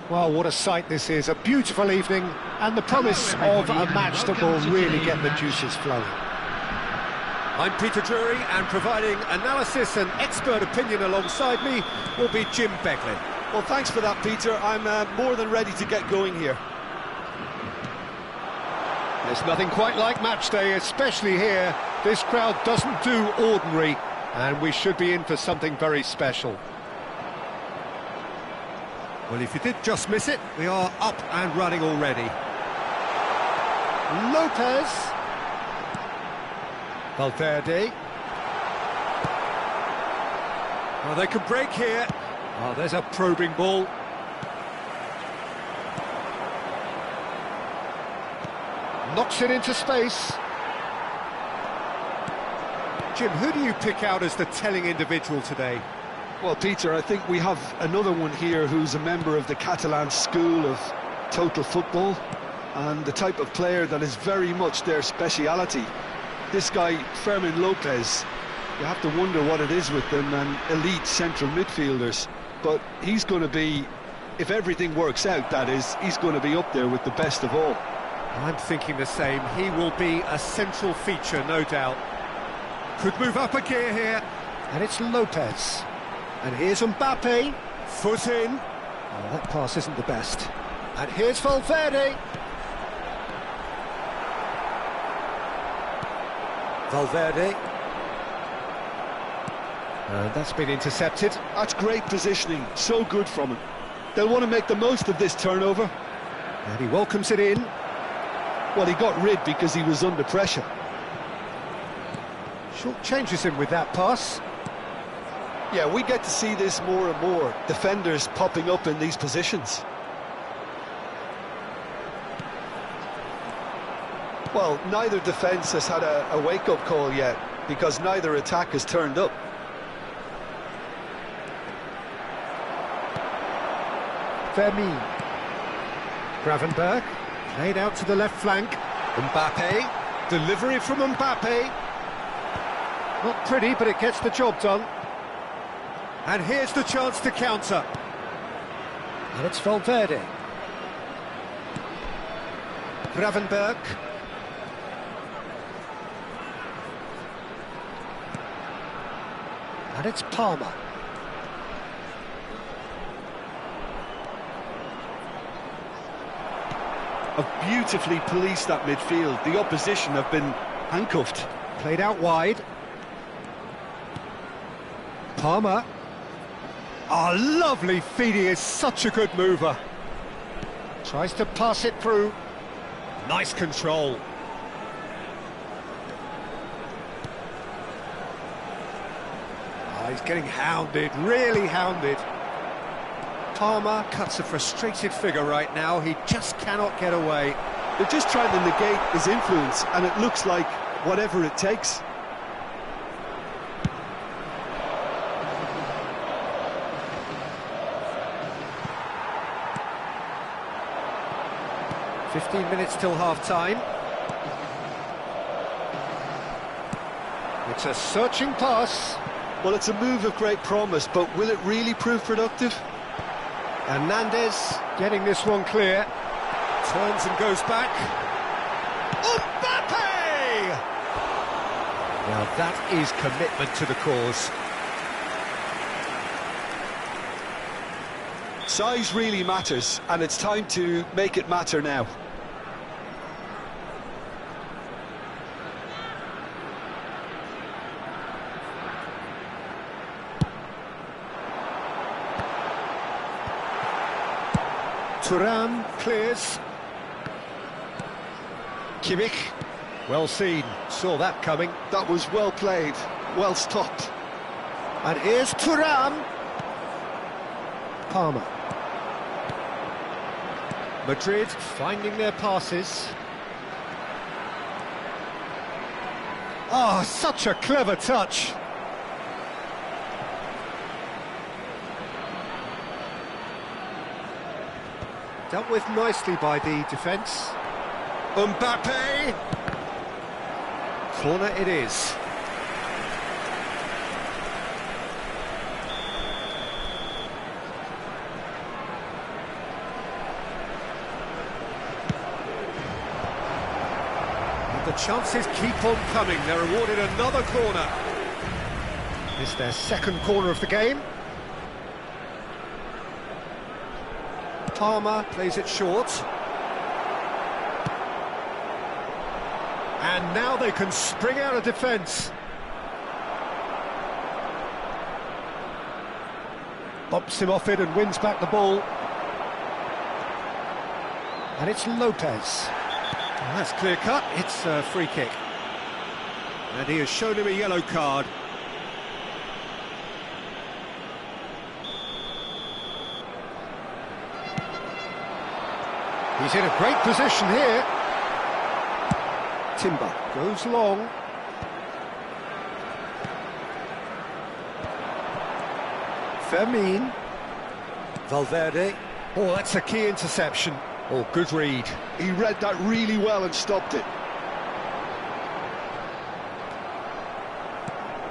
Well, what a sight this is. A beautiful evening and the promise of a match that will really get the juices flowing. I'm Peter Drury, and providing analysis and expert opinion alongside me will be Jim Becklin. Well, thanks for that, Peter. I'm more than ready to get going here. There's nothing quite like match day, especially here. This crowd doesn't do ordinary, and we should be in for something very special. Well, if you did just miss it, we are up and running already. Lopez. Valverde. Well, they can break here. Oh, there's a probing ball. Knocks it into space. Jim, who do you pick out as the telling individual today? Well, Peter, I think we have another one here who's a member of the Catalan school of total football, and the type of player that is very much their speciality. This guy, Fermin Lopez, you have to wonder what it is with them and elite central midfielders. But he's going to be, if everything works out, that is, he's going to be up there with the best of all. I'm thinking the same. He will be a central feature, no doubt. Could move up a gear here. And it's Lopez. And here's Mbappe. Foot in. Oh, that pass isn't the best. And here's Valverde. Valverde. And that's been intercepted. That's great positioning, so good from him. They'll want to make the most of this turnover. And he welcomes it in. Well, he got rid because he was under pressure. Short changes him with that pass. Yeah, we get to see this more and more. Defenders popping up in these positions. Well, neither defence has had a wake-up call yet, because neither attack has turned up. Vermeer. Gravenberg, played out to the left flank. Mbappe, delivery from Mbappe. Not pretty, but it gets the job done. And here's the chance to counter. And it's Valverde. Gravenberg. And it's Palmer. Have beautifully policed that midfield. The opposition have been handcuffed. Played out wide. Palmer. Oh, lovely feed, he is such a good mover. Tries to pass it through. Nice control. Oh, he's getting hounded, really hounded. Palmer cuts a frustrated figure right now. He just cannot get away. They're just trying to negate his influence, and it looks like whatever it takes. "15 minutes till half-time. It's a searching pass. Well, it's a move of great promise, but will it really prove productive? Hernandez getting this one clear. Turns and goes back. Mbappe! Now that is commitment to the cause. Size really matters, and it's time to make it matter now. Thuram clears. Kimmich, well seen, saw that coming. That was well played, well stopped. And here's Thuram. Palmer. Madrid finding their passes. Oh, such a clever touch. Dealt with nicely by the defence. Mbappe! Corner it is. And the chances keep on coming. They're awarded another corner. It's their second corner of the game. Palmer plays it short. And now they can spring out of defence. Bumps him off it and wins back the ball. And it's Lopez. Well, that's clear cut. It's a free kick. And he has shown him a yellow card. He's in a great position here. Timber goes long. Vermeer. Valverde. Oh, that's a key interception. Oh, good read. He read that really well and stopped it.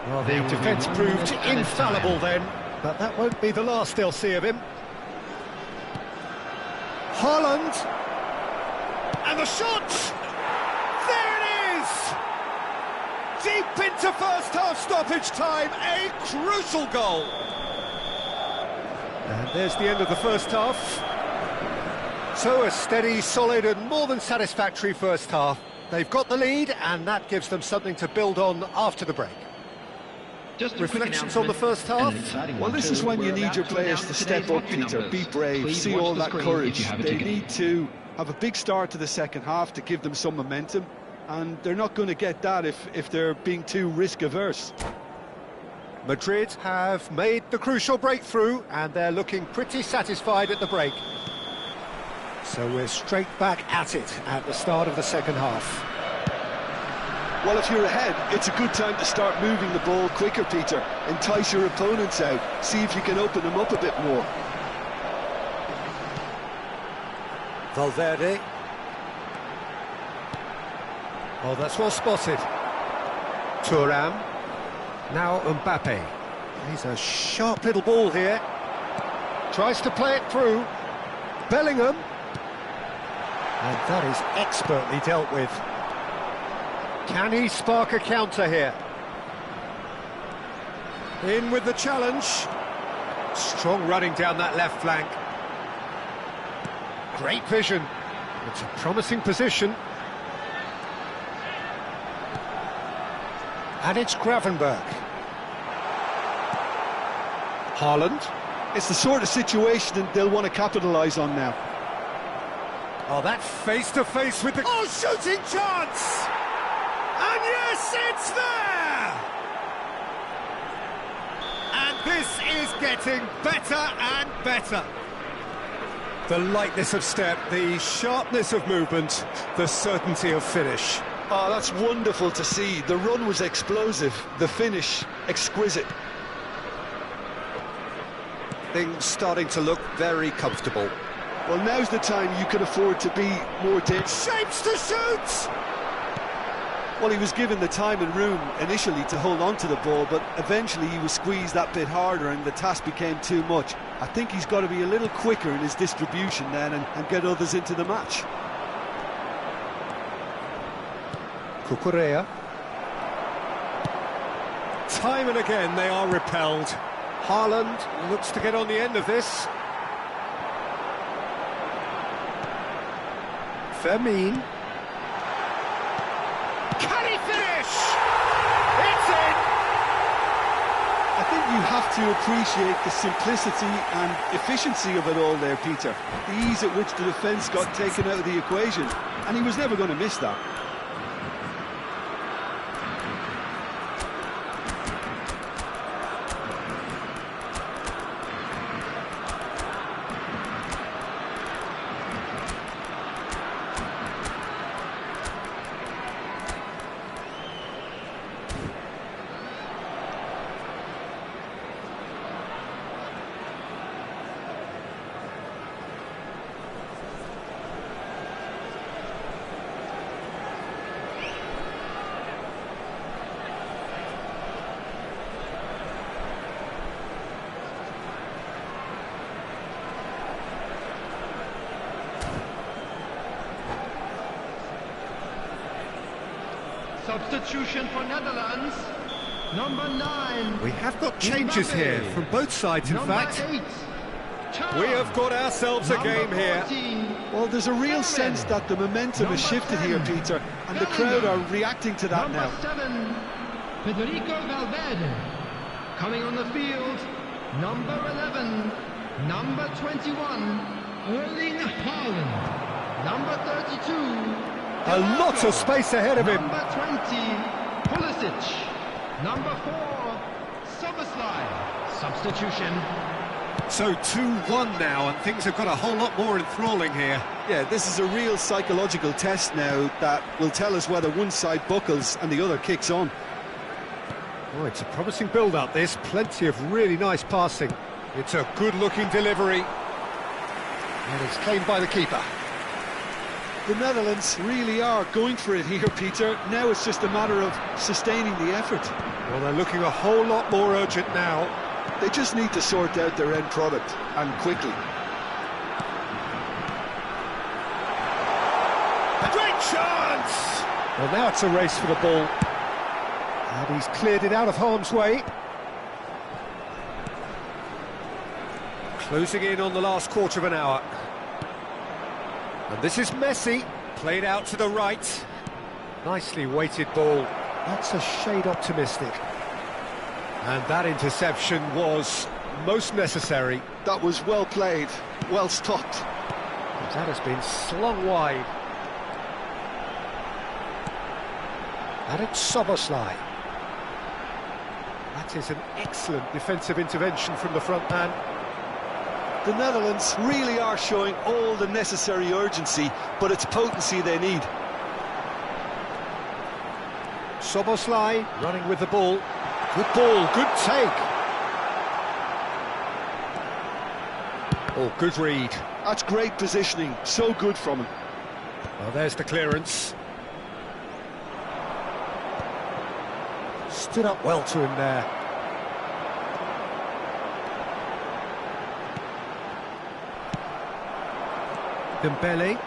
Well, the defence proved infallible then, but that won't be the last they'll see of him. Haaland. And the shot! There it is! Deep into first half stoppage time, a crucial goal. And there's the end of the first half. So a steady, solid and more than satisfactory first half. They've got the lead and that gives them something to build on after the break. Just reflections on the first half. Well, this is when you need your players to step up, Peter, be brave, see all that courage. They need to have a big start to the second half to give them some momentum. and they're not going to get that if they're being too risk-averse. Madrid have made the crucial breakthrough, and they're looking pretty satisfied at the break. So we're straight back at it at the start of the second half. Well, if you're ahead, it's a good time to start moving the ball quicker, Peter. Entice your opponents out, see if you can open them up a bit more. Valverde. Oh, that's well spotted. Thuram. Now Mbappe. He's a sharp little ball here. Tries to play it through. Bellingham. And that is expertly dealt with. Can he spark a counter here? In with the challenge. Strong running down that left flank. Great vision. It's a promising position. And it's Gravenberch. Haaland. It's the sort of situation that they'll want to capitalise on now. Oh, that face-to-face with the... Oh, shooting chance! And yes, it's there! And this is getting better and better. The lightness of step, the sharpness of movement, the certainty of finish. Oh, that's wonderful to see. The run was explosive, the finish exquisite. Things starting to look very comfortable. Well, now's the time you can afford to be more dangerous. Shapes to shoot! Well, he was given the time and room initially to hold on to the ball, but eventually he was squeezed that bit harder and the task became too much. I think he's got to be a little quicker in his distribution then and get others into the match. Cucurella. Time and again they are repelled. Haaland looks to get on the end of this. Fermin. Can he finish? It's in! I think you have to appreciate the simplicity and efficiency of it all there, Peter. The ease at which the defence got taken out of the equation, and he was never going to miss that. Substitution for Netherlands, number 9. We have got changes Mbappe. here from both sides, in Number fact. 8. We have got ourselves a game here. 14. Well, there's a real sense that the momentum has shifted here, Peter, and the crowd are reacting to that now. Number 7, Federico Valverde. Coming on the field, number 11, number 21, Erling Haaland. Number 32, A lot of space ahead of him. Number 20, Pulisic. Number 4, Szoboszlai. Substitution. So 2-1 now, and things have got a whole lot more enthralling here. Yeah, this is a real psychological test now that will tell us whether one side buckles and the other kicks on. Oh, it's a promising build-up, this. Plenty of really nice passing. It's a good-looking delivery. And it's claimed by the keeper. The Netherlands really are going for it here, Peter. Now it's just a matter of sustaining the effort. Well, they're looking a whole lot more urgent now. They just need to sort out their end product, and quickly. A great chance! Well, now it's a race for the ball. And he's cleared it out of harm's way. Closing in on the last quarter of an hour. And this is Messi, played out to the right. Nicely weighted ball. That's a shade optimistic. And that interception was most necessary. That was well played, well stopped. That has been slung wide. And it's Soboslai. That is an excellent defensive intervention from the front man. The Netherlands really are showing all the necessary urgency, but it's potency they need. Soboslai running with the ball. Good ball, good take. Oh, good read. That's great positioning, so good from him. Well, there's the clearance. Stood up well to him there. Dembele.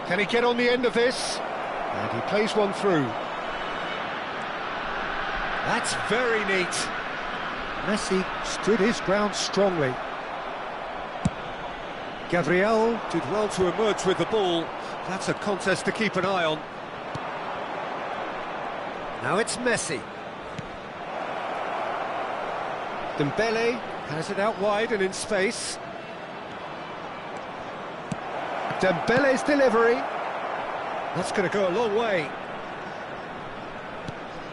Can he get on the end of this? And he plays one through. That's very neat. Messi stood his ground strongly. Gabriel did well to emerge with the ball. That's a contest to keep an eye on. Now it's Messi. Dembele has it out wide and in space. Dembele's delivery. That's going to go a long way.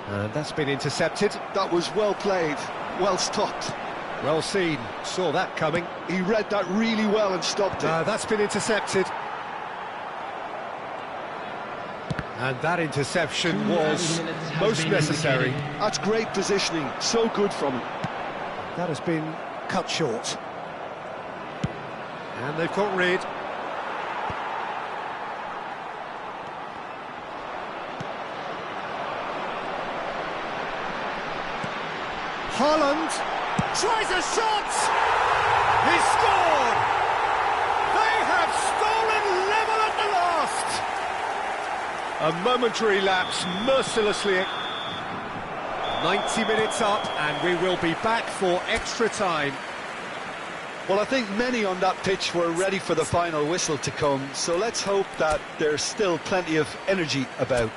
And that's been intercepted. That was well played, well stopped. Well seen, saw that coming. He read that really well and stopped it. That's been intercepted. And that interception was most necessary. That's great positioning, so good from him. That has been cut short. And they've got rid. Haaland tries a shot! He scored! They have stolen level at the last! A momentary lapse, mercilessly. 90 minutes up, and we will be back for extra time. Well, I think many on that pitch were ready for the final whistle to come, so let's hope that there's still plenty of energy about.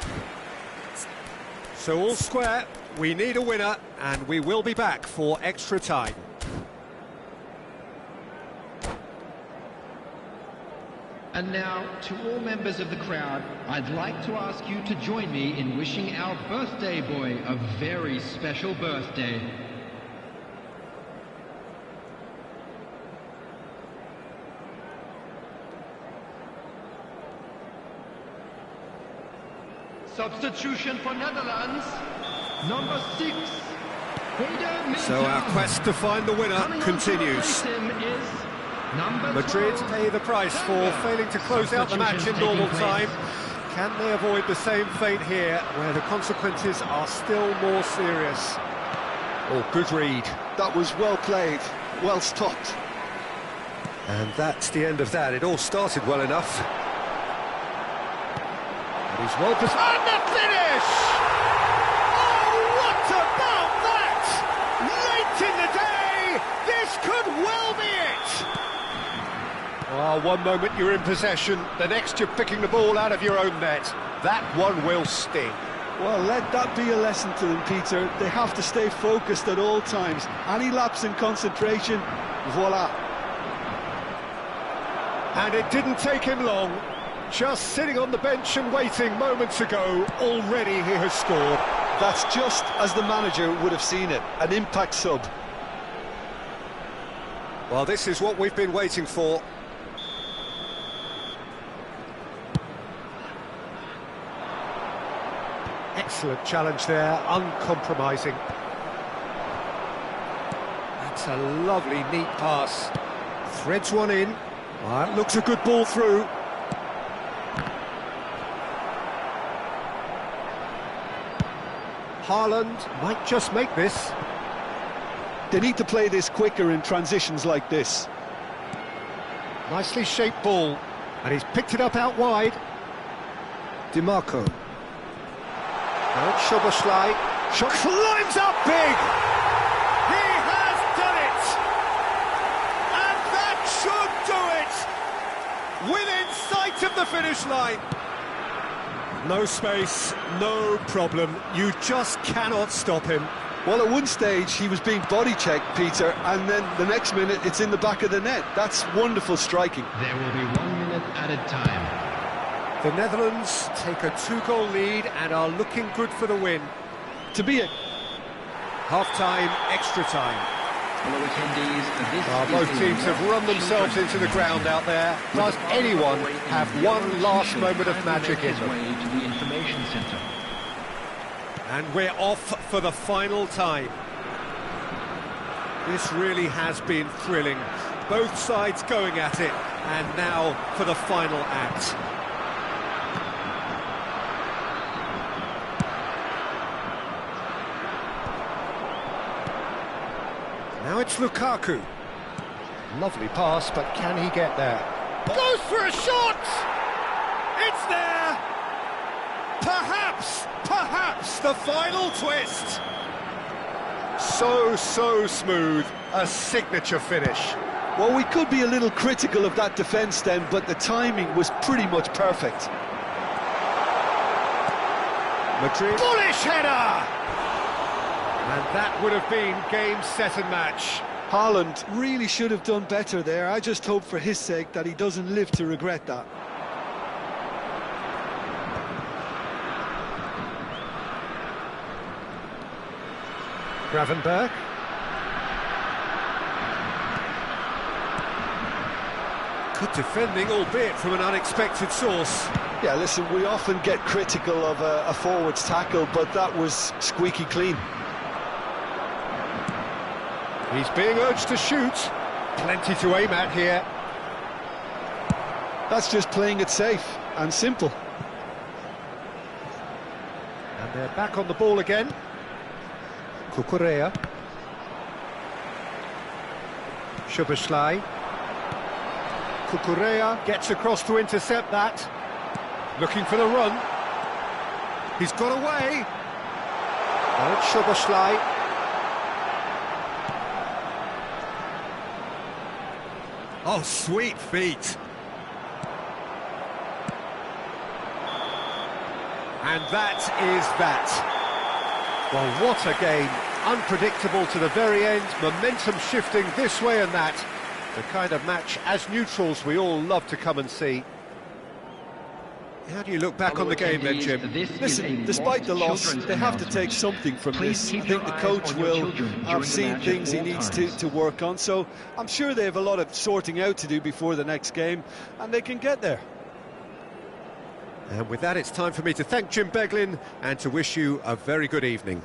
So all square, we need a winner, and we will be back for extra time. And now, to all members of the crowd, I'd like to ask you to join me in wishing our birthday boy a very special birthday. Substitution for Netherlands, number 6. So our quest to find the winner continues. Madrid pay the price for failing to close out the match in normal time. Can they avoid the same fate here, where the consequences are still more serious? Oh, good read. That was well played, well stopped. And that's the end of that. It all started well enough. And he's well positioned. And the finish! Oh, what about that? Late in the day, this could well be it. Oh, one moment you're in possession, the next you're picking the ball out of your own net. That one will sting. Well, let that be a lesson to them, Peter. They have to stay focused at all times. Any lapse in concentration, voila. And it didn't take him long. Just sitting on the bench and waiting moments ago, already he has scored. That's just as the manager would have seen it, an impact sub. Well, this is what we've been waiting for. Excellent challenge there, uncompromising. That's a lovely, neat pass. Threads one in. Well, that looks a good ball through. Haaland might just make this. They need to play this quicker in transitions like this. Nicely shaped ball, and he's picked it up out wide. DiMarco. Now it's Szoboszlai. Shot climbs up big! He has done it! And that should do it! Within sight of the finish line. No space, no problem. You just cannot stop him. Well, at one stage he was being body checked, Peter, and then the next minute it's in the back of the net. That's wonderful striking. There will be 1 minute added time. The Netherlands take a 2-goal lead and are looking good for the win. To be a Half-time, extra time. Fellow attendees, this Both is teams the have run themselves into the ground out there. Does anyone have one last moment of magic in them? Way to the information centre. And we're off for the final time. This really has been thrilling. Both sides going at it, and now for the final act. Now it's Lukaku. Lovely pass, but can he get there? Goes for a shot! It's there! Perhaps the final twist! So smooth. A signature finish. Well, we could be a little critical of that defence then, but the timing was pretty much perfect. Madrid. Bullish header! And that would have been game, set and match. Haaland really should have done better there. I just hope for his sake that he doesn't live to regret that. Gravenberg. Good defending, albeit from an unexpected source. Yeah, listen, we often get critical of a forward's tackle, but that was squeaky clean. He's being urged to shoot. Plenty to aim at here. That's just playing it safe and simple. And they're back on the ball again. Kukurea. Szoboszlai. Kukurea gets across to intercept that. Looking for the run. He's got away. Oh, it's Szoboszlai. Oh, sweet feet. And that is that. Well, what a game. Unpredictable to the very end, momentum shifting this way and that. The kind of match, as neutrals, we all love to come and see. How do you look back on the game then, Jim? Listen, despite the loss, they have to take something from this. I think the coach will have seen things he needs to work on, so I'm sure they have a lot of sorting out to do before the next game, and they can get there. And with that, it's time for me to thank Jim Beglin and to wish you a very good evening.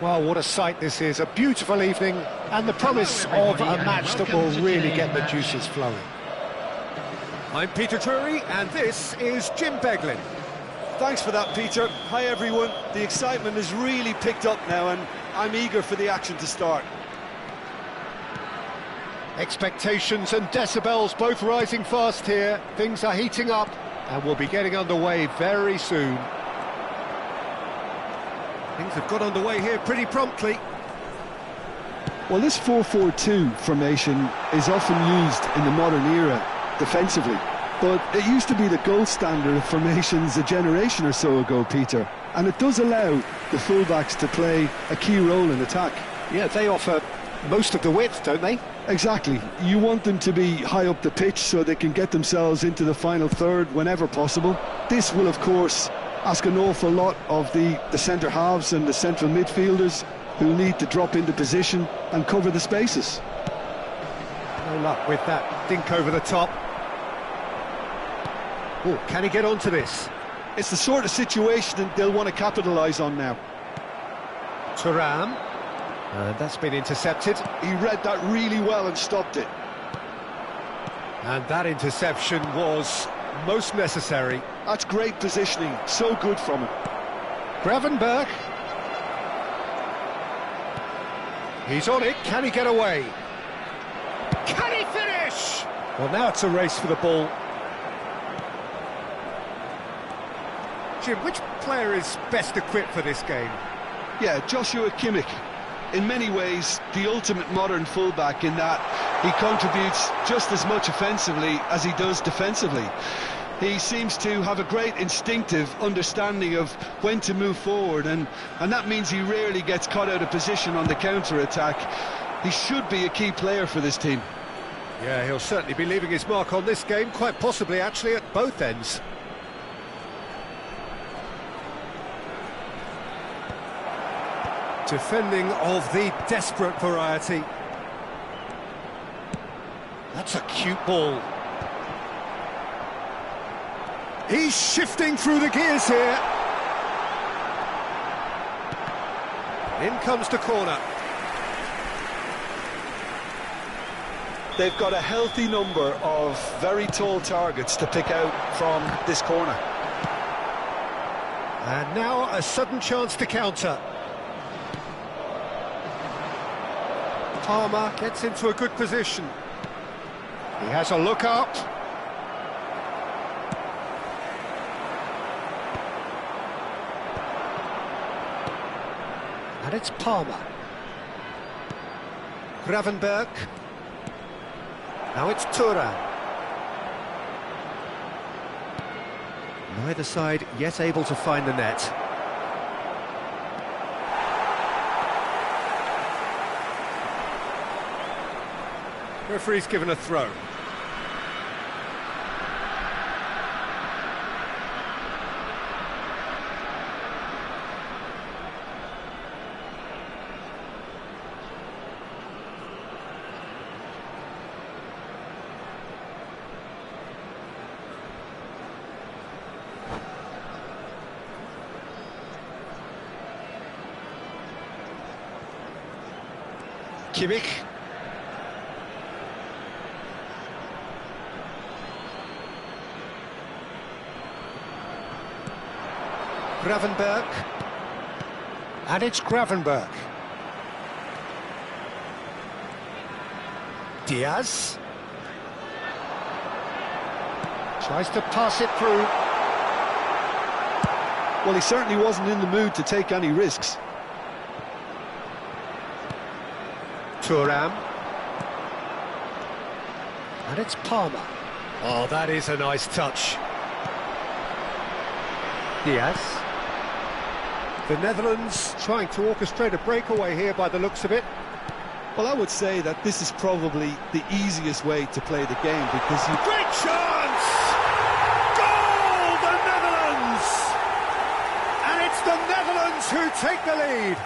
Well, what a sight this is. A beautiful evening and the promise of a match that will really get the juices flowing. I'm Peter Drury, and this is Jim Beglin. Thanks for that, Peter. Hi, everyone. The excitement has really picked up now, and I'm eager for the action to start. Expectations and decibels both rising fast here. Things are heating up and we'll be getting underway very soon. Things have got underway here pretty promptly. Well, this 4-4-2 formation is often used in the modern era defensively, but it used to be the gold standard of formations a generation or so ago, Peter, and it does allow the fullbacks to play a key role in attack. Yeah, they offer most of the width, don't they? Exactly. You want them to be high up the pitch so they can get themselves into the final third whenever possible. This will, of course, ask an awful lot of the centre halves and the central midfielders, who need to drop into position and cover the spaces. No luck with that dink over the top. Oh, can he get onto this? It's the sort of situation that they'll want to capitalise on now. Thuram. And that's been intercepted. He read that really well and stopped it. And that interception was most necessary. That's great positioning, so good from him. Gravenberch. He's on it, can he get away? Can he finish? Well, now it's a race for the ball. Jim, which player is best equipped for this game? Yeah, Joshua Kimmich. In many ways, the ultimate modern fullback, in that he contributes just as much offensively as he does defensively. He seems to have a great instinctive understanding of when to move forward, and that means he rarely gets caught out of position on the counter-attack. He should be a key player for this team. Yeah, he'll certainly be leaving his mark on this game, quite possibly actually at both ends. Defending of the desperate variety. That's a cute ball. He's shifting through the gears here. In comes the corner. They've got a healthy number of very tall targets to pick out from this corner. And now a sudden chance to counter. Palmer gets into a good position. He has a look up. And it's Palmer. Gravenberch. Now it's Thuram. Neither side yet able to find the net. Referee's given a throw. Kimmich. Gravenberch. And it's Gravenberch. Diaz. Tries to pass it through. Well, he certainly wasn't in the mood to take any risks. Thuram. And it's Palmer. Oh, that is a nice touch. Diaz. The Netherlands trying to orchestrate a breakaway here by the looks of it. Well, I would say that this is probably the easiest way to play the game, because you... Great chance! Goal, the Netherlands! And it's the Netherlands who take the lead.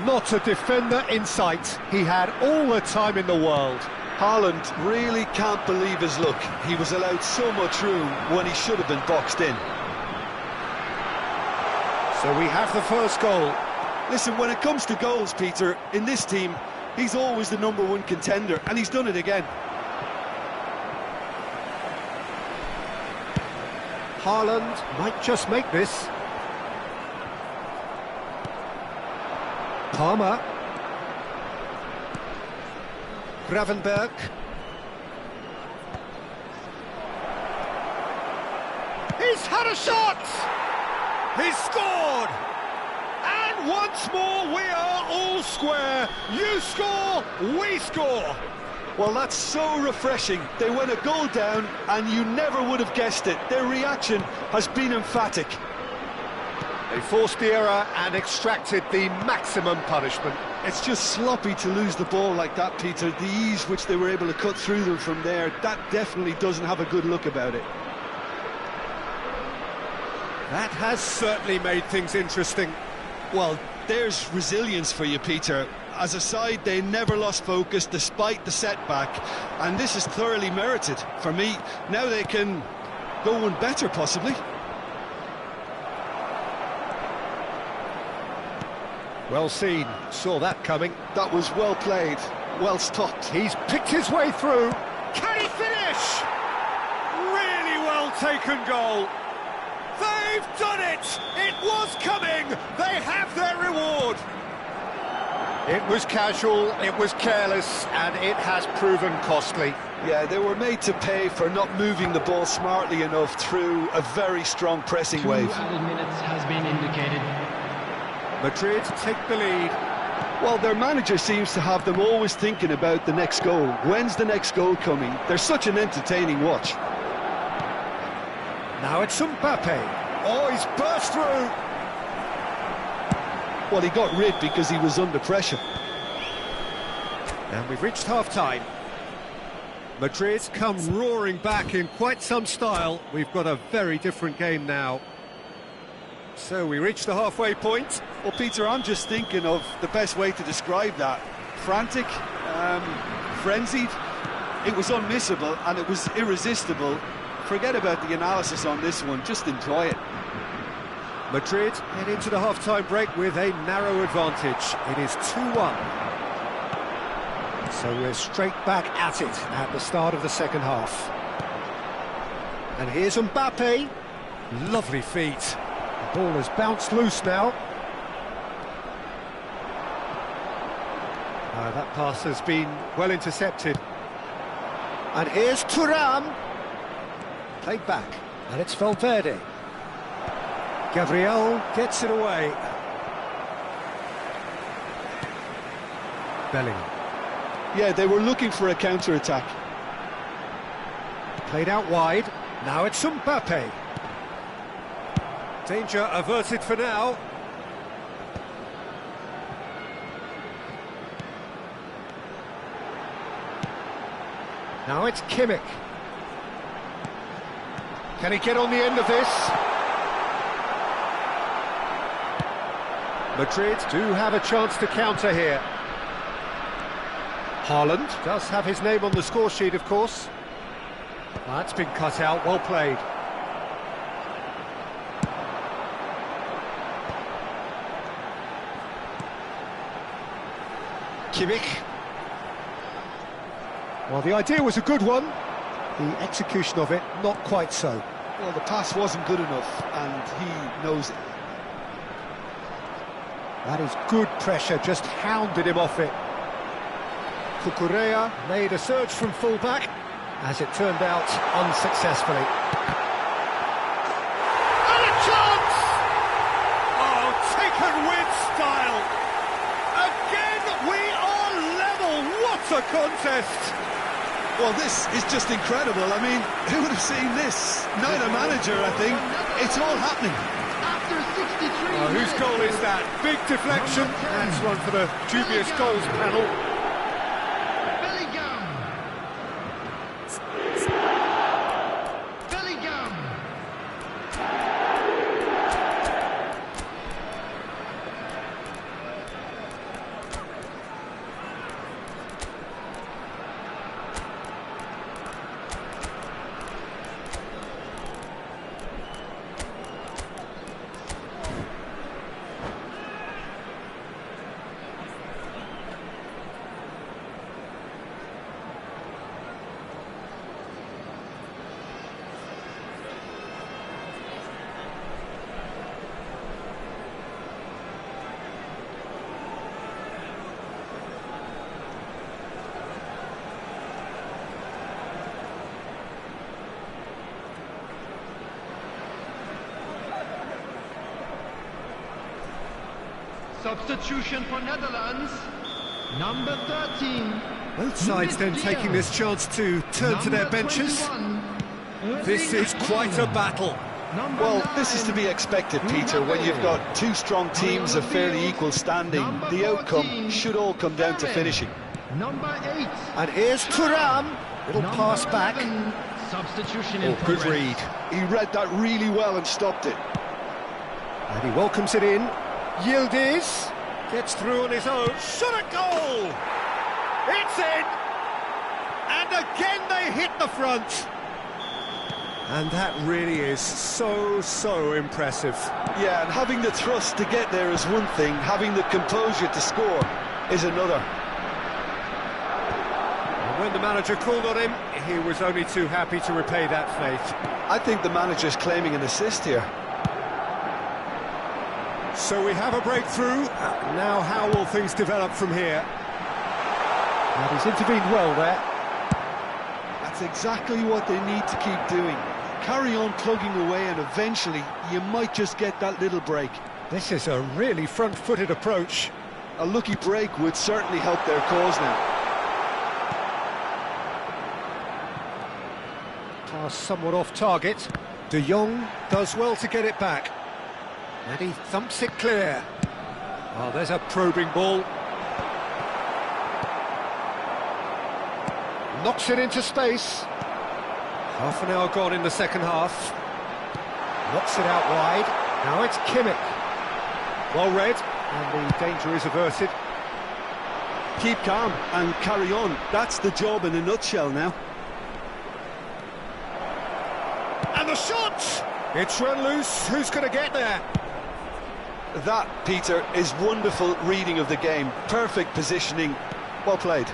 Not a defender in sight. He had all the time in the world. Haaland really can't believe his luck. He was allowed so much room when he should have been boxed in. So we have the first goal. Listen, when it comes to goals, Peter, in this team, he's always the #1 contender, and he's done it again. Haaland might just make this. Palmer. Gravenberg. He's had a shot! He's scored! And once more we are all square. You score, we score. Well, that's so refreshing. They went a goal down, and you never would have guessed it. Their reaction has been emphatic. They forced the error and extracted the maximum punishment. It's just sloppy to lose the ball like that, Peter. The ease which they were able to cut through them from there, that definitely doesn't have a good look about it. That has certainly made things interesting. Well, there's resilience for you, Peter. As a side, they never lost focus despite the setback, and this is thoroughly merited. For me, now they can go one better, possibly. Well seen, saw that coming. That was well played, well stopped. He's picked his way through. Can he finish? Really well taken goal. They've done it! It was coming! They have their reward! It was casual, it was careless, and it has proven costly. Yeah, they were made to pay for not moving the ball smartly enough through a very strong pressing wave. 2 added minutes has been indicated. Madrid take the lead. Well, their manager seems to have them always thinking about the next goal. When's the next goal coming? They're such an entertaining watch. Now it's Mbappe. Oh, he's burst through. Well, he got rid because he was under pressure. And we've reached half-time. Madrid come roaring back in quite some style. We've got a very different game now. So we reach the halfway point. Well, Peter, I'm just thinking of the best way to describe that. Frantic, frenzied. It was unmissable and it was irresistible. Forget about the analysis on this one, just enjoy it. Madrid head into the half-time break with a narrow advantage. It is 2-1. So we're straight back at it at the start of the second half. And here's Mbappe. Lovely feet. The ball has bounced loose now. That pass has been well intercepted. And here's Thuram. Played back, and it's Valverde. Gabriel gets it away. Bellingham. Yeah, they were looking for a counter-attack. Played out wide. Now it's Mbappe. Danger averted for now. Now it's Kimmich. Can he get on the end of this? Madrid do have a chance to counter here. Haaland does have his name on the score sheet, of course. That's been cut out, well played. Kimmich. Well, the idea was a good one. The execution of it, not quite so. Well, the pass wasn't good enough, and he knows it. That is good pressure, just hounded him off it. Cucurella made a surge from full-back, as it turned out, unsuccessfully. And a chance! Oh, taken with style! Again, we are level! What a contest! Well, this is just incredible. I mean, who would have seen this? Neither manager, I think. It's all happening. After 63 Oh, whose goal is that? Big deflection. That's one for the dubious goals panel. Bellingham. Bellingham. Substitution for Netherlands, number 13. Both sides then taking this chance to turn to their benches. This is quite a battle. Well, this is to be expected, Peter, when you've got two strong teams of fairly equal standing. The outcome should all come down to finishing. Number 8. And here's Thuram. Little pass back. Substitution in Good progress. read. He read that really well and stopped it. And he welcomes it in. Yildiz gets through on his own. Shot a goal! It's in! And again they hit the front. And that really is so impressive. Yeah, and having the thrust to get there is one thing, having the composure to score is another. And when the manager called on him, he was only too happy to repay that faith. I think the manager's claiming an assist here. So we have a breakthrough. Now how will things develop from here? And he's intervened well there. That's exactly what they need to keep doing. Carry on plugging away and eventually you might just get that little break. This is a really front-footed approach. A lucky break would certainly help their cause now. Pass somewhat off target. De Jong does well to get it back. And he thumps it clear. Oh, there's a probing ball. Knocks it into space. Half an hour gone in the second half. Knocks it out wide. Now it's Kimmich. Well read, and the danger is averted. Keep calm and carry on. That's the job in a nutshell now. And the shot! It's run loose. Who's going to get there? That, Peter, is wonderful reading of the game. Perfect positioning. Well played.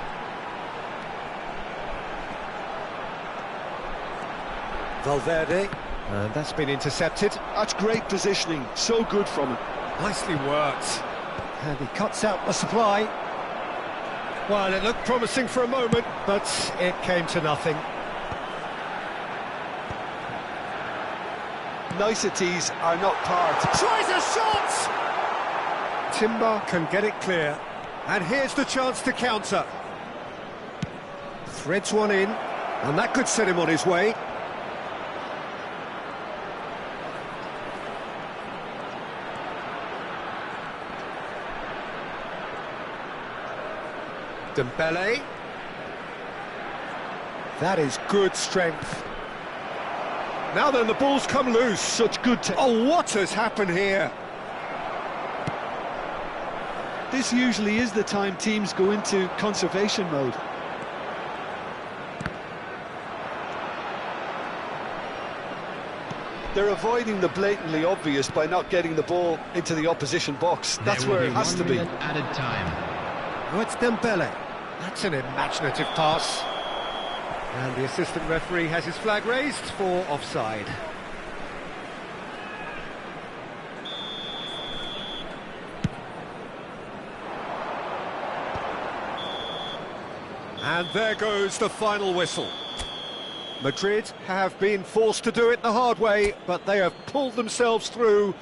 Valverde. And that's been intercepted. That's great positioning. So good from him. Nicely worked. And he cuts out the supply. Well, it looked promising for a moment, but it came to nothing. Niceties are not part. Tries a shot! Timber can get it clear. And here's the chance to counter. Threads one in, and that could set him on his way. Dembele. That is good strength. Now then, the ball's come loose. Such good Oh, what has happened here? This usually is the time teams go into conservation mode. They're avoiding the blatantly obvious by not getting the ball into the opposition box. That's where it has to be. Added time. Oh, it's Dembele. That's an imaginative pass. And the assistant referee has his flag raised for offside. And there goes the final whistle. Madrid have been forced to do it the hard way, but they have pulled themselves through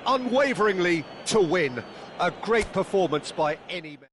unwaveringly to win. A great performance by any man.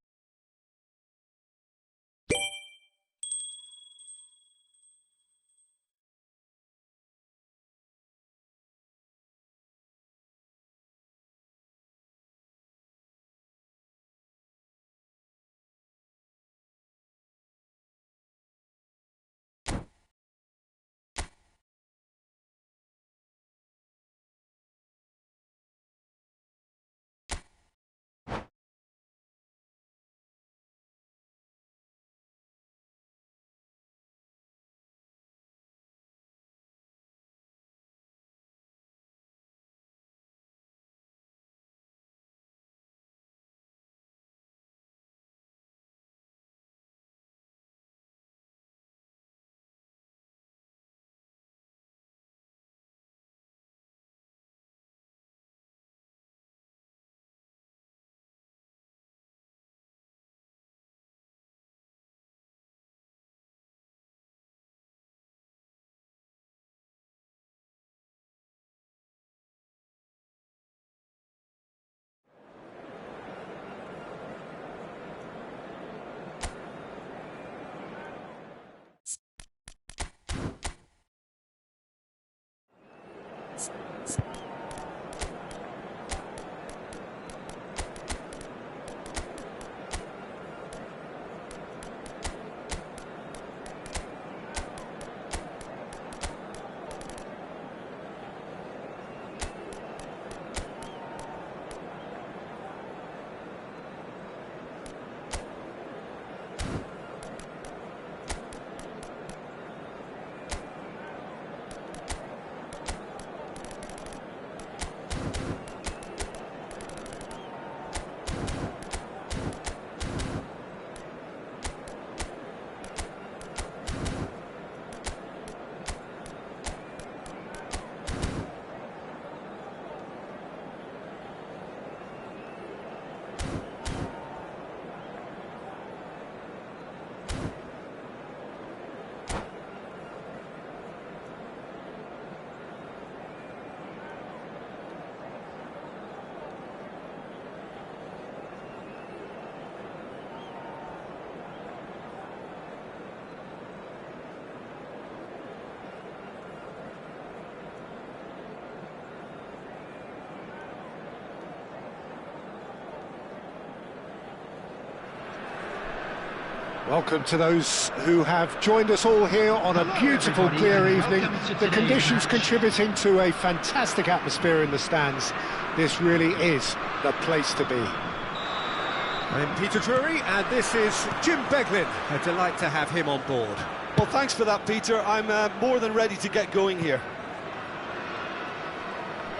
Welcome to those who have joined us all here on a beautiful, everybody, clear and evening. welcome to The today's conditions match. contributing to a fantastic atmosphere in the stands. This really is the place to be. I'm Peter Drury, and this is Jim Beglin. A delight to have him on board. Well, thanks for that, Peter. I'm more than ready to get going here.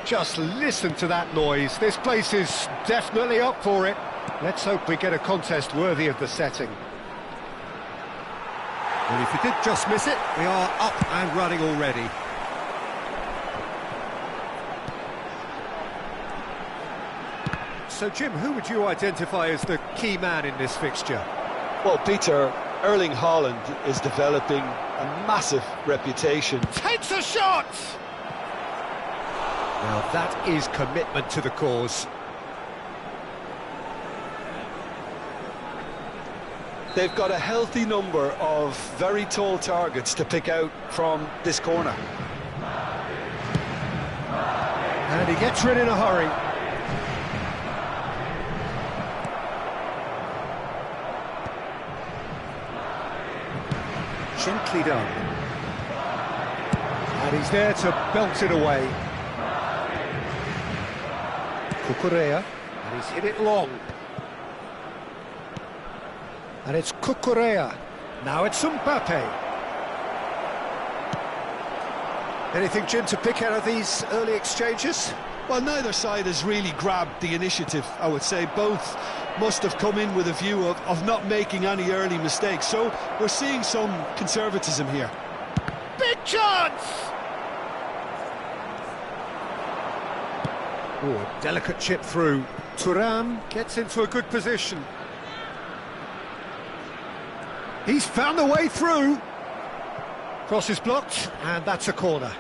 Just listen to that noise. This place is definitely up for it. Let's hope we get a contest worthy of the setting. Well, if you did just miss it, we are up and running already. So, Jim, who would you identify as the key man in this fixture? Well, Peter, Erling Haaland is developing a massive reputation. Takes a shot! Now that is commitment to the cause. They've got a healthy number of very tall targets to pick out from this corner. And he gets rid in a hurry. Gently done. And he's there to belt it away. Cucurella, and he's hit it long. And it's Cucurella. Now it's Mbappe. Anything, Jim, to pick out of these early exchanges? Well, neither side has really grabbed the initiative, I would say. Both must have come in with a view of not making any early mistakes. So we're seeing some conservatism here. Big chance! Oh, a delicate chip through. Thuram gets into a good position. He's found the way through. Cross is blocked, and that's a corner.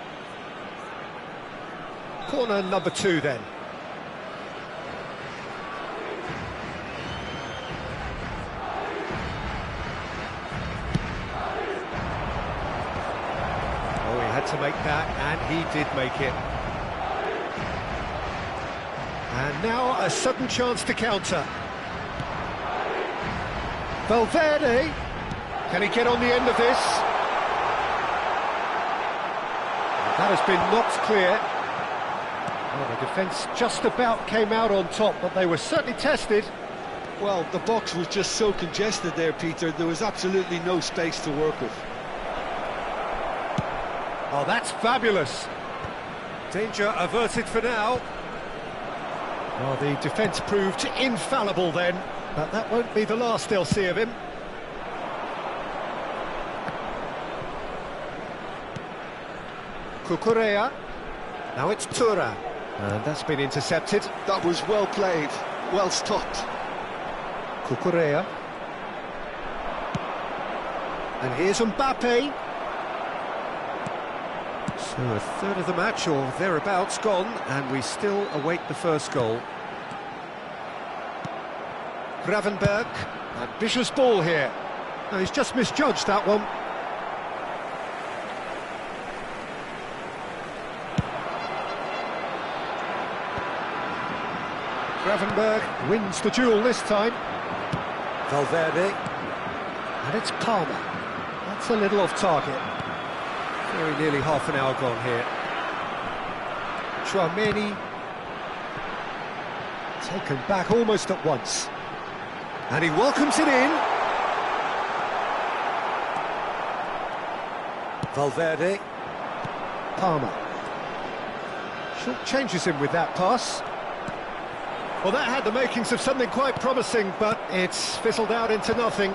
Corner number 2 then. Oh, he had to make that, and he did make it. And now a sudden chance to counter. Valverde, can he get on the end of this? That has been knocked clear. Well, the defence just about came out on top, but they were certainly tested. Well, the box was just so congested there, Peter. There was absolutely no space to work with. Oh, that's fabulous. Danger averted for now. Well, the defence proved infallible then, but that won't be the last they'll see of him. Cucurella. Now it's Thuram. And that's been intercepted. That was well played, well stopped. Cucurella. And here's Mbappe. So a third of the match, or thereabouts, gone, and we still await the first goal. Gravenberg. Ambitious ball here. No, he's just misjudged that one. Gravenberg wins the duel this time. Valverde. And it's Palmer. That's a little off target. Very nearly half an hour gone here. Chouameni taken back almost at once. And he welcomes it in. Valverde. Palmer. Short changes him with that pass. Well, that had the makings of something quite promising, but it's fizzled out into nothing.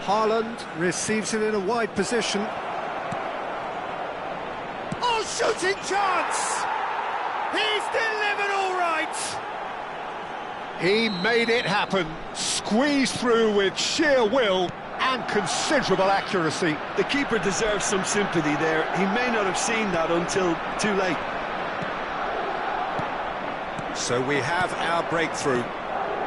Haaland receives it in a wide position. Oh, shooting chance! He's delivered all right! He made it happen. Squeezed through with sheer will and considerable accuracy. The keeper deserves some sympathy there. He may not have seen that until too late. So we have our breakthrough.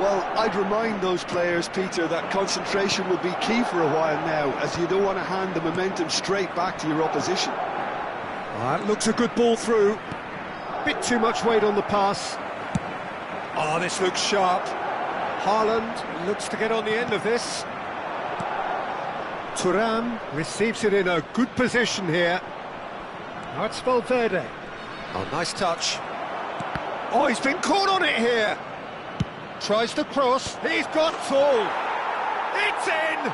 Well, I'd remind those players, Peter, that concentration will be key for a while now, as you don't want to hand the momentum straight back to your opposition. That looks a good ball through. Bit too much weight on the pass. Oh, this looks sharp. Haaland looks to get on the end of this. Thuram receives it in a good position here. Now it's Valverde. Oh, nice touch. Oh, he's been caught on it here. Tries to cross. He's got full. It's in!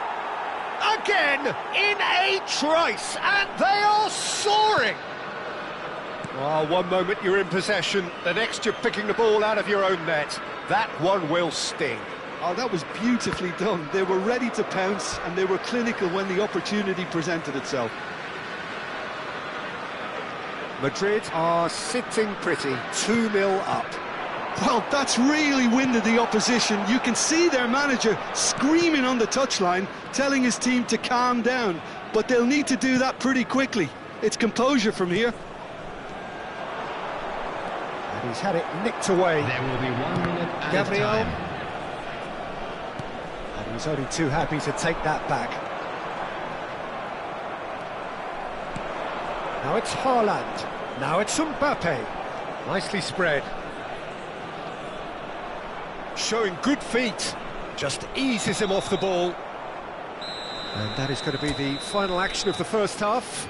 Again, in a trice, and they are soaring! Oh, one moment you're in possession, the next you're picking the ball out of your own net. That one will sting. Oh, that was beautifully done. They were ready to pounce, and they were clinical when the opportunity presented itself. Madrid are sitting pretty, 2-0 up. Well, that's really winded the opposition. You can see their manager screaming on the touchline, telling his team to calm down. But they'll need to do that pretty quickly. It's composure from here. And he's had it nicked away. There will be 1 minute at Gabriel. a time. And he's only too happy to take that back. Now it's Haaland. Now it's Mbappe. Nicely spread. Showing good feet. Just eases him off the ball. And that is going to be the final action of the first half.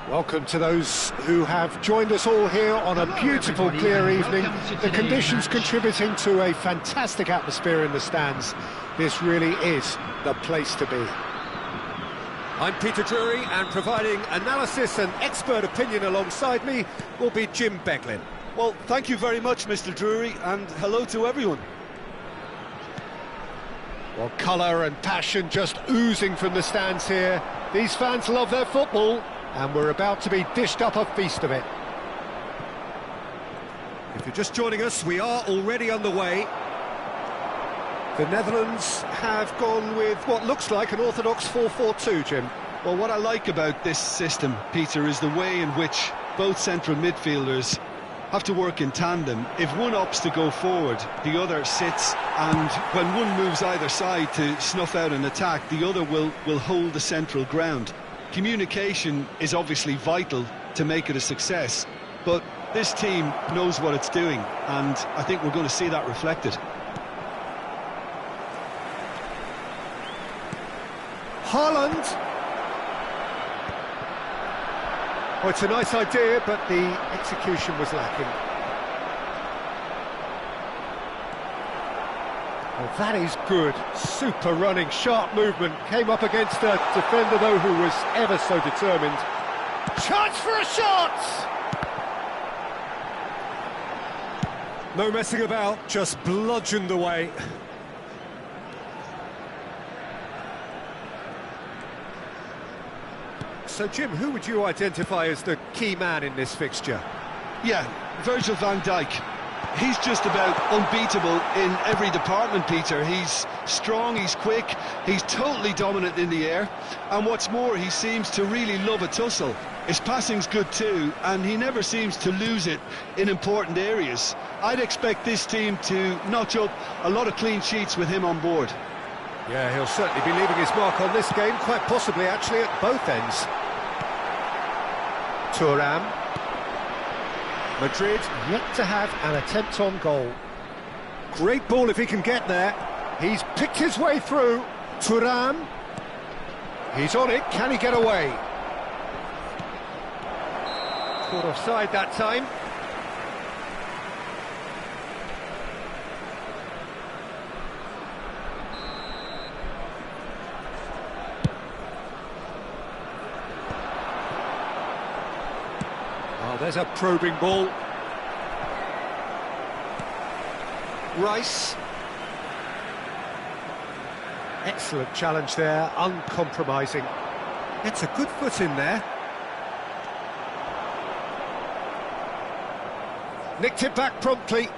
Welcome to those who have joined us all here on a beautiful, clear evening. The conditions contributing to a fantastic atmosphere in the stands. This really is the place to be. I'm Peter Drury, and providing analysis and expert opinion alongside me will be Jim Beglin. Well, thank you very much, Mr. Drury, and hello to everyone. Well, colour and passion just oozing from the stands here. These fans love their football, and we're about to be dished up a feast of it. If you're just joining us, we are already underway. The Netherlands have gone with what looks like an orthodox 4-4-2, Jim. Well, what I like about this system, Peter, is the way in which both central midfielders have to work in tandem. If one opts to go forward, the other sits, and when one moves either side to snuff out an attack, the other will hold the central ground. Communication is obviously vital to make it a success, but this team knows what it's doing, and I think we're going to see that reflected. Haaland. Oh, it's a nice idea, but the execution was lacking. Well, that is good. Super running, sharp movement. Came up against a defender, though, who was ever so determined. Chance for a shot! No messing about, just bludgeoned away. So, Jim, who would you identify as the key man in this fixture? Yeah, Virgil van Dijk. He's just about unbeatable in every department, Peter. He's strong, he's quick, he's totally dominant in the air, and what's more, he seems to really love a tussle. His passing's good too, and he never seems to lose it in important areas. I'd expect this team to notch up a lot of clean sheets with him on board. Yeah, he'll certainly be leaving his mark on this game, quite possibly actually at both ends. Thuram. Madrid yet to have an attempt on goal. Great ball if he can get there. He's picked his way through. Thuram. He's on it. Can he get away? Caught offside that time. Oh, there's a probing ball. Rice. Excellent challenge there, uncompromising. It's a good foot in there. Nicked it back promptly.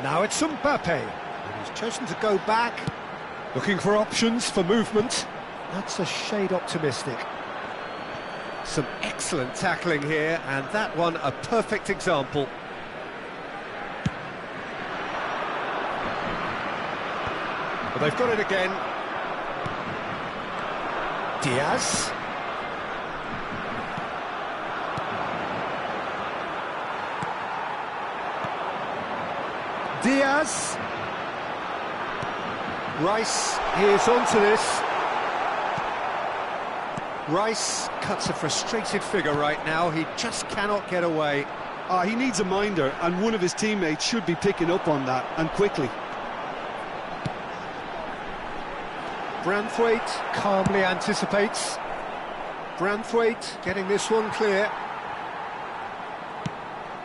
Now it's Mbappe. And he's chosen to go back. Looking for options for movement. That's a shade optimistic. Some excellent tackling here, and that one a perfect example. Well, they've got it again. Diaz. Diaz. Rice, he is onto this. Rice cuts a frustrated figure right now. He just cannot get away. He needs a minder, and one of his teammates should be picking up on that, and quickly. Branthwaite calmly anticipates. Branthwaite getting this one clear.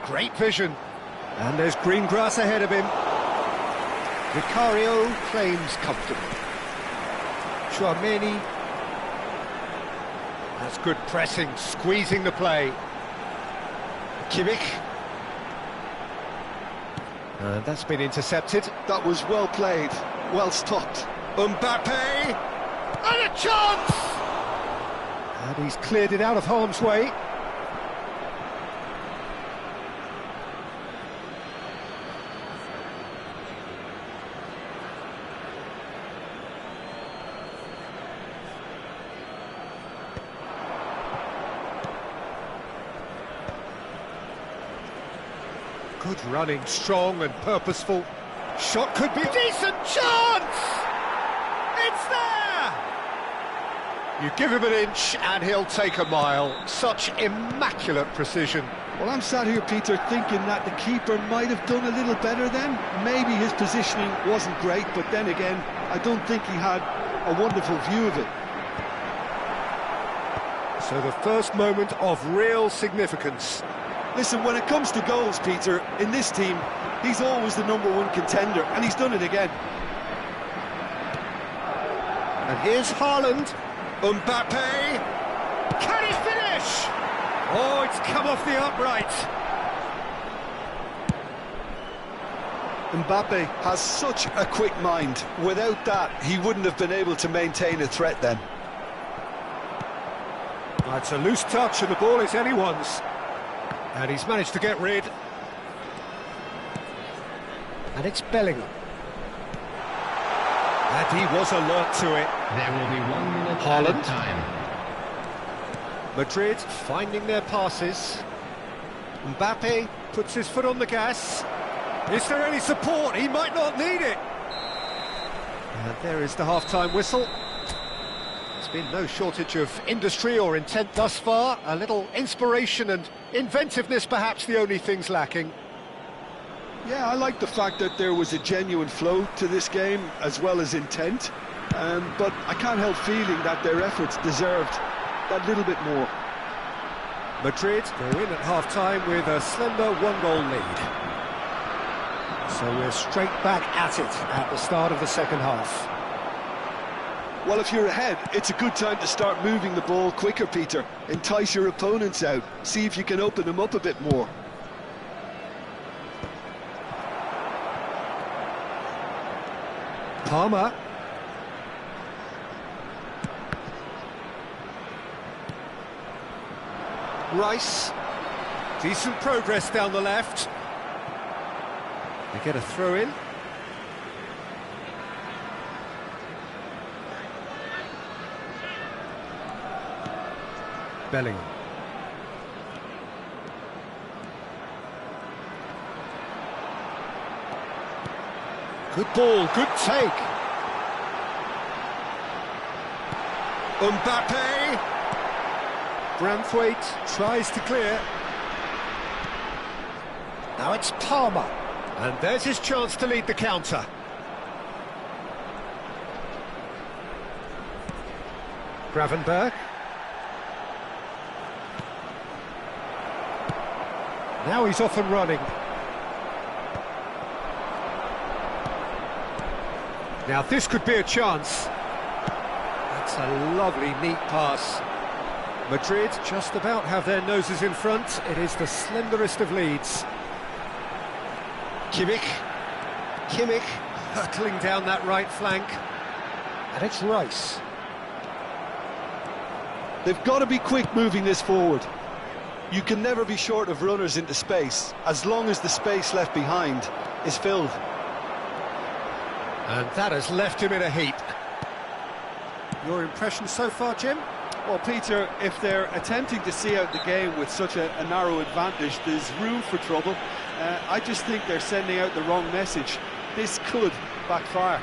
Great vision. And there's green grass ahead of him. Vicario claims comfortable. Chouameni. That's good pressing, squeezing the play. Kimmich. And that's been intercepted. That was well played, well stopped. Mbappe! And a chance! And he's cleared it out of harm's way. Good running, strong and purposeful. Shot could be... Decent chance! It's there! You give him an inch and he'll take a mile. Such immaculate precision. Well, I'm sat here, Peter, thinking that the keeper might have done a little better then. Maybe his positioning wasn't great, but then again, I don't think he had a wonderful view of it. So the first moment of real significance. Listen, when it comes to goals, Peter, in this team, he's always the #1 contender, and he's done it again. And here's Haaland. Mbappe. Can he finish? Oh, it's come off the upright. Mbappe has such a quick mind. Without that, he wouldn't have been able to maintain a threat then. That's a loose touch and the ball is anyone's. And he's managed to get rid. And it's Bellingham. And he was alert to it. There will be 1 minute Haaland. added time. Madrid finding their passes. Mbappe puts his foot on the gas. Is there any support? He might not need it. And there is the half-time whistle. There's been no shortage of industry or intent thus far. A little inspiration and inventiveness perhaps the only things lacking. Yeah, I like the fact that there was a genuine flow to this game as well as intent. But I can't help feeling that their efforts deserved that little bit more. Madrid go in at half-time with a slender 1-goal lead. So we're straight back at it at the start of the second half. Well, if you're ahead, it's a good time to start moving the ball quicker, Peter. Entice your opponents out. See if you can open them up a bit more. Palmer. Rice. Decent progress down the left. They get a throw in. Bellingham. Good ball, good take. Mbappe. Branthwaite tries to clear. Now it's Palmer. And there's his chance to lead the counter. Gravenberg. Now he's off and running. Now this could be a chance. That's a lovely, neat pass. Madrid just about have their noses in front. It is the slenderest of leads. Kimmich hurtling down that right flank. And it's Rice. They've got to be quick moving this forward. You can never be short of runners into space, as long as the space left behind is filled. And that has left him in a heap. Your impression so far, Jim? Well, Peter, if they're attempting to see out the game with such a narrow advantage, there's room for trouble. I just think they're sending out the wrong message. This could backfire.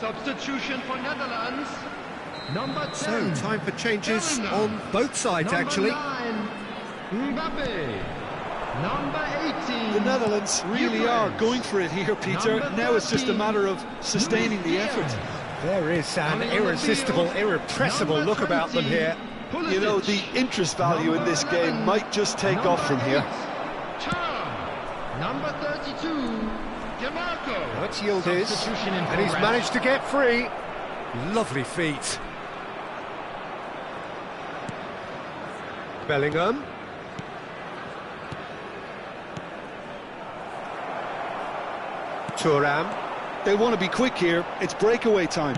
Substitution for Netherlands. Number 10. So, time for changes on both sides, actually. Number 9, Mbappe. Number 18. The Netherlands really are going for it here, Peter. Now it's just a matter of sustaining the effort. There is an irresistible, irrepressible look about them here. You know, the interest value in this game might just take off from here. Number 32. That's Yildiz, and he's managed to get free. Lovely feet. Bellingham. Thuram. They want to be quick here. It's breakaway time.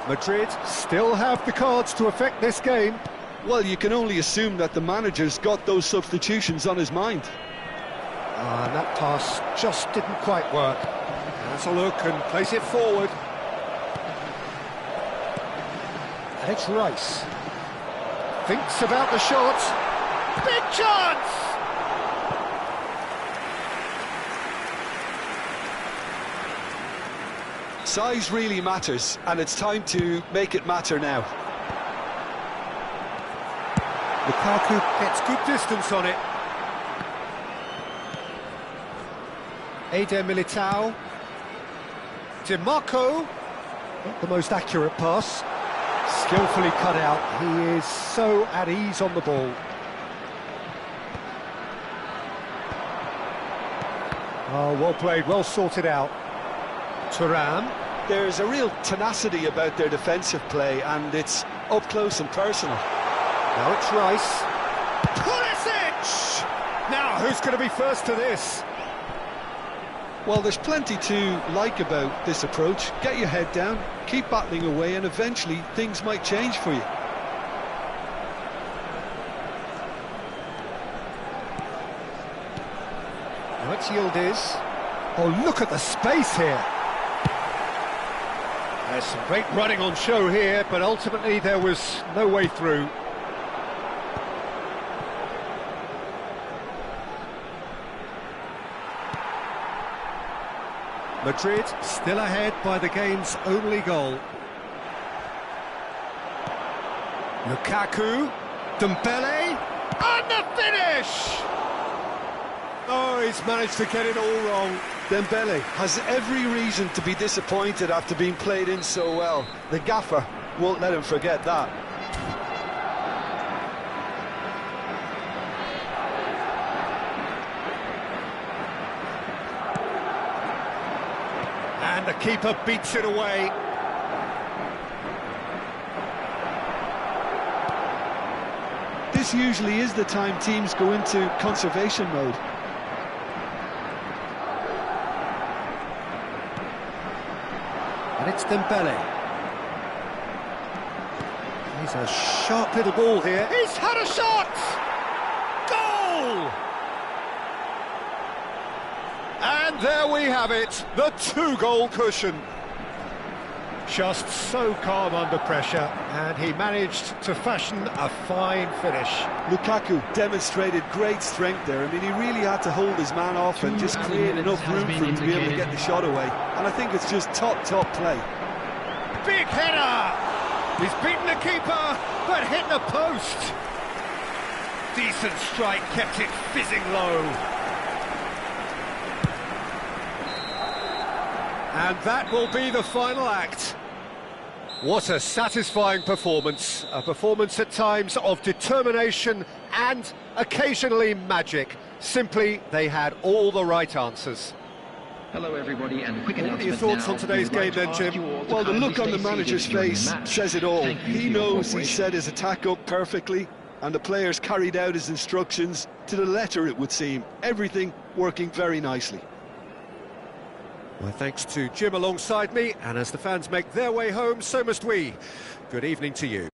Madrid still have the cards to affect this game. Well, you can only assume that the manager's got those substitutions on his mind. And that pass just didn't quite work. Has a look and plays it forward. And it's Rice. Thinks about the shot. Big chance! Size really matters, and it's time to make it matter now. Lukaku gets good distance on it. Eder Militao. DiMarco. Not the most accurate pass. Skillfully cut out. He is so at ease on the ball. Oh, well played, well sorted out. Thuram. There's a real tenacity about their defensive play, and it's up close and personal. Now it's Rice. Pulisic! Now, who's going to be first to this? Well, there's plenty to like about this approach. Get your head down, keep battling away, and eventually things might change for you. Now it's Yildiz. Oh, look at the space here. There's some great running on show here, but ultimately there was no way through. Madrid still ahead by the game's only goal. Lukaku, Dembele, and the finish! Oh, he's managed to get it all wrong. Dembele has every reason to be disappointed after being played in so well. The gaffer won't let him forget that. And the keeper beats it away. This usually is the time teams go into conservation mode. And it's Dembele. He's a sharp little ball here. He's had a shot! Goal! And there we have it, the two-goal cushion. Just so calm under pressure, and he managed to fashion a fine finish. Lukaku demonstrated great strength there. I mean, he really had to hold his man off and just create enough room for him to be able to get the shot away. And I think it's just top play. Big header! He's beaten the keeper, but hit the post. Decent strike, kept it fizzing low. And that will be the final act. What a satisfying performance. A performance at times of determination and occasionally magic. Simply, they had all the right answers. Hello everybody, and a quick announcement. What are your thoughts on today's game then, Jim? Well, the look on the manager's face says it all. He knows he set his attack up perfectly, and the players carried out his instructions to the letter, it would seem. Everything working very nicely. My thanks to Jim alongside me, and as the fans make their way home, so must we. Good evening to you.